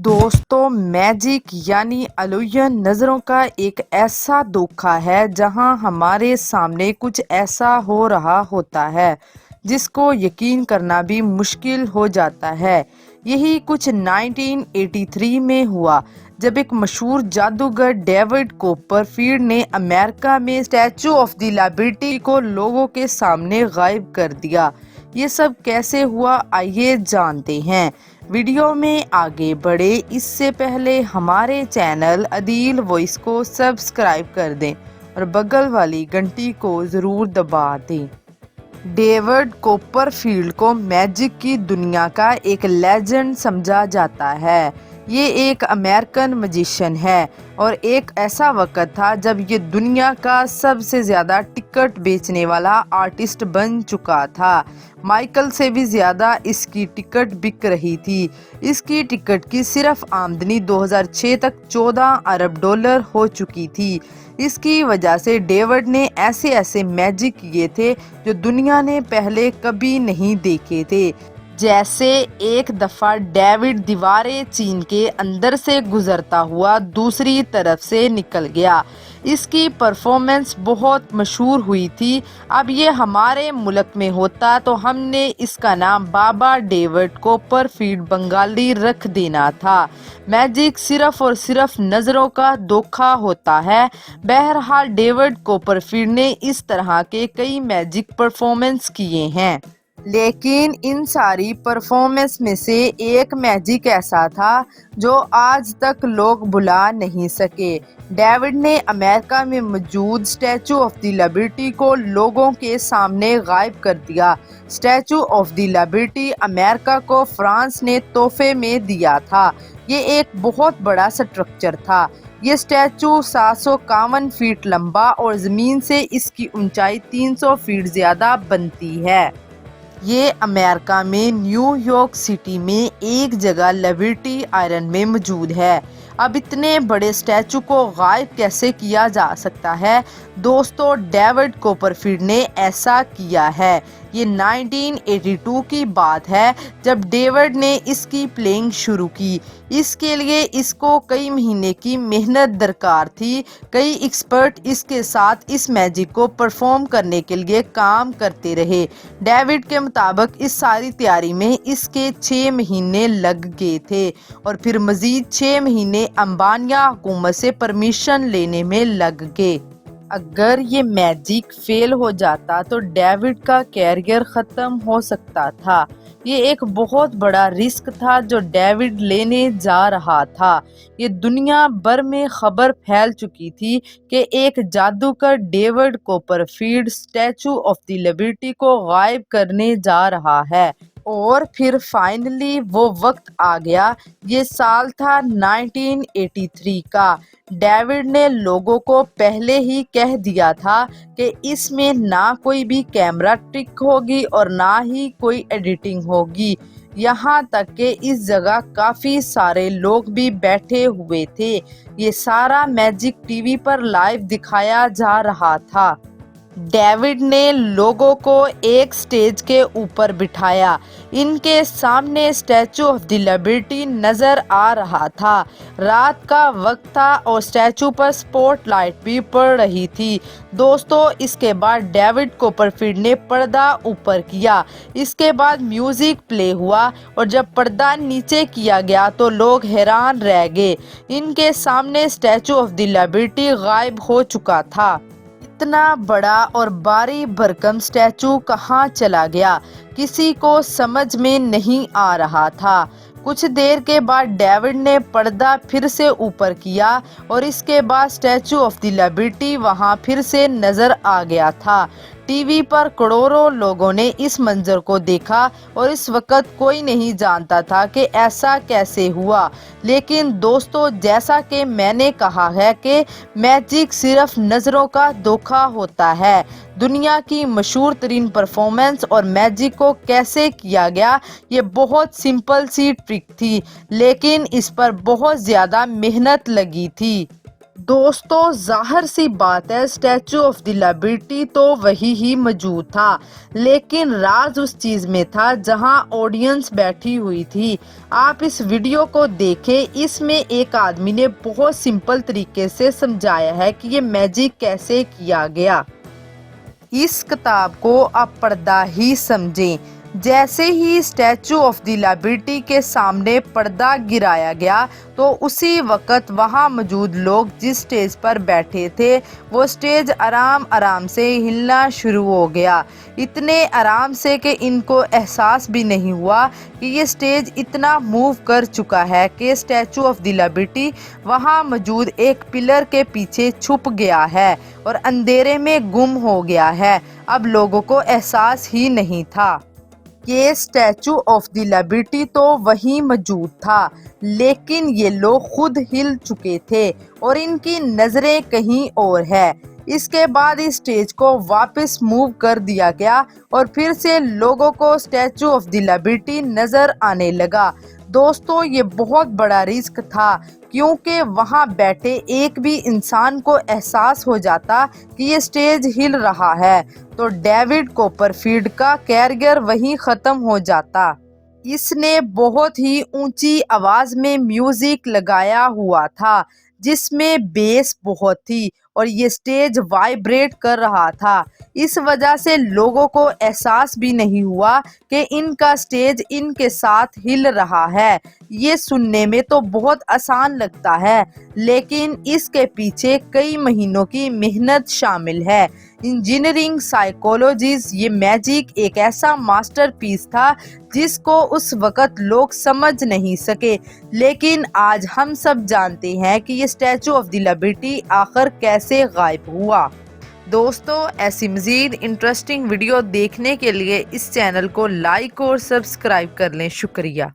दोस्तों, मैजिक यानी अलूयन नज़रों का एक ऐसा धोखा है जहां हमारे सामने कुछ ऐसा हो रहा होता है जिसको यकीन करना भी मुश्किल हो जाता है। यही कुछ 1983 में हुआ जब एक मशहूर जादूगर डेविड कॉपरफील्ड ने अमेरिका में स्टैचू ऑफ द लिबर्टी को लोगों के सामने गायब कर दिया। ये सब कैसे हुआ, आइए जानते हैं। वीडियो में आगे बढ़े इससे पहले हमारे चैनल अदील वॉइस को सब्सक्राइब कर दें और बगल वाली घंटी को ज़रूर दबा दें। डेविड कॉपरफील्ड को मैजिक की दुनिया का एक लेजेंड समझा जाता है। ये एक अमेरिकन मैजिशियन है और एक ऐसा वक्त था जब ये दुनिया का सबसे ज़्यादा टिकट बेचने वाला आर्टिस्ट बन चुका था। माइकल से भी ज़्यादा इसकी टिकट बिक रही थी। इसकी टिकट की सिर्फ आमदनी 2006 तक 14 अरब डॉलर हो चुकी थी। इसकी वजह से डेविड ने ऐसे ऐसे मैजिक किए थे जो दुनिया ने पहले कभी नहीं देखे थे। जैसे एक दफ़ा डेविड दीवारें चीन के अंदर से गुजरता हुआ दूसरी तरफ से निकल गया। इसकी परफॉर्मेंस बहुत मशहूर हुई थी। अब ये हमारे मुल्क में होता तो हमने इसका नाम बाबा डेविड कॉपरफील्ड बंगाली रख देना था। मैजिक सिर्फ और सिर्फ नज़रों का धोखा होता है। बहरहाल डेविड कॉपरफील्ड ने इस तरह के कई मैजिक परफॉर्मेंस किए हैं, लेकिन इन सारी परफॉर्मेंस में से एक मैजिक ऐसा था जो आज तक लोग भुला नहीं सके। डेविड ने अमेरिका में मौजूद स्टैचू ऑफ द लिबर्टी को लोगों के सामने गायब कर दिया। Statue of the liberty America को फ्रांस ने तोहफे में दिया था। ये एक बहुत बड़ा स्ट्रक्चर था। ये स्टैचू 751 फीट लंबा और ज़मीन से इसकी ऊंचाई 300 फीट ज़्यादा बनती है। ये अमेरिका में न्यूयॉर्क सिटी में एक जगह लिबर्टी आइलैंड में मौजूद है। अब इतने बड़े स्टैचू को गायब कैसे किया जा सकता है? दोस्तों, डेविड कॉपरफील्ड ने ऐसा किया है। ये 1982 की बात है जब डेविड ने इसकी प्लेइंग शुरू की। इसके लिए इसको कई महीने की मेहनत दरकार थी। कई एक्सपर्ट इसके साथ इस मैजिक को परफॉर्म करने के लिए काम करते रहे। डेविड के मुताबिक इस सारी तैयारी में इसके 6 महीने लग गए थे और फिर मजीद 6 महीने अंबानिया हुकूमत से परमिशन लेने में लग गए। अगर ये मैजिक फेल हो जाता तो डेविड का कैरियर ख़त्म हो सकता था। ये एक बहुत बड़ा रिस्क था जो डेविड लेने जा रहा था। ये दुनिया भर में खबर फैल चुकी थी कि एक जादूगर David Copperfield statue of the liberty को गायब करने जा रहा है। और फिर फाइनली वो वक्त आ गया। ये साल था 1983 का। डेविड ने लोगों को पहले ही कह दिया था कि इसमें ना कोई भी कैमरा ट्रिक होगी और ना ही कोई एडिटिंग होगी। यहाँ तक कि इस जगह काफ़ी सारे लोग भी बैठे हुए थे। ये सारा मैजिक टीवी पर लाइव दिखाया जा रहा था। डेविड ने लोगों को एक स्टेज के ऊपर बिठाया। इनके सामने स्टैचू ऑफ द लिबर्टी नज़र आ रहा था। रात का वक्त था और स्टैचू पर स्पॉटलाइट भी पड़ रही थी। दोस्तों, इसके बाद डेविड कॉपरफील्ड ने पर्दा ऊपर किया। इसके बाद म्यूज़िक प्ले हुआ और जब पर्दा नीचे किया गया तो लोग हैरान रह गए। इनके सामने स्टैचू ऑफ द लिबर्टी गायब हो चुका था। इतना बड़ा और भारी भरकम स्टैचू कहाँ चला गया, किसी को समझ में नहीं आ रहा था। कुछ देर के बाद डेविड ने पर्दा फिर से ऊपर किया और इसके बाद स्टैचू ऑफ द लिबर्टी वहां फिर से नजर आ गया था। टीवी पर करोड़ों लोगों ने इस मंजर को देखा और इस वक्त कोई नहीं जानता था कि ऐसा कैसे हुआ। लेकिन दोस्तों, जैसा कि मैंने कहा है कि मैजिक सिर्फ नज़रों का धोखा होता है। दुनिया की मशहूर तरीन परफॉर्मेंस और मैजिक को कैसे किया गया, ये बहुत सिंपल सी ट्रिक थी, लेकिन इस पर बहुत ज़्यादा मेहनत लगी थी। दोस्तों ज़ाहिर सी बात है, स्टैचू ऑफ द लिबर्टी तो वही ही मौजूद था, लेकिन राज उस चीज़ में था जहां ऑडियंस बैठी हुई थी। आप इस वीडियो को देखें, इसमें एक आदमी ने बहुत सिंपल तरीके से समझाया है कि ये मैजिक कैसे किया गया। इस किताब को आप पर्दा ही समझें। जैसे ही स्टैचू ऑफ द लिबर्टी के सामने पर्दा गिराया गया तो उसी वक्त वहां मौजूद लोग जिस स्टेज पर बैठे थे वो स्टेज आराम आराम से हिलना शुरू हो गया। इतने आराम से कि इनको एहसास भी नहीं हुआ कि ये स्टेज इतना मूव कर चुका है कि स्टैचू ऑफ द लिबर्टी वहां मौजूद एक पिलर के पीछे छुप गया है और अंधेरे में गुम हो गया है। अब लोगों को एहसास ही नहीं था कि स्टैचू ऑफ द लिबर्टी तो वहीं मौजूद था, लेकिन ये लोग खुद हिल चुके थे और इनकी नज़रें कहीं और है। इसके बाद इस स्टेज को वापस मूव कर दिया गया और फिर से लोगों को स्टैचू ऑफ द लिबर्टी नज़र आने लगा। दोस्तों ये बहुत बड़ा रिस्क था, क्योंकि वहां बैठे एक भी इंसान को एहसास हो जाता कि ये स्टेज हिल रहा है तो डेविड कॉपरफील्ड का कैरियर वहीं ख़त्म हो जाता। इसने बहुत ही ऊंची आवाज़ में म्यूज़िक लगाया हुआ था जिसमें बेस बहुत थी और ये स्टेज वाइब्रेट कर रहा था। इस वजह से लोगों को एहसास भी नहीं हुआ कि इनका स्टेज इनके साथ हिल रहा है। ये सुनने में तो बहुत आसान लगता है, लेकिन इसके पीछे कई महीनों की मेहनत शामिल है। इंजीनियरिंग साइकोलॉजीज ये मैजिक एक ऐसा मास्टरपीस था जिसको उस वक़्त लोग समझ नहीं सके, लेकिन आज हम सब जानते हैं कि ये स्टैचू ऑफ द लिबर्टी आखिर कैसे गायब हुआ। दोस्तों ऐसी मज़ीद इंटरेस्टिंग वीडियो देखने के लिए इस चैनल को लाइक और सब्सक्राइब कर लें। शुक्रिया।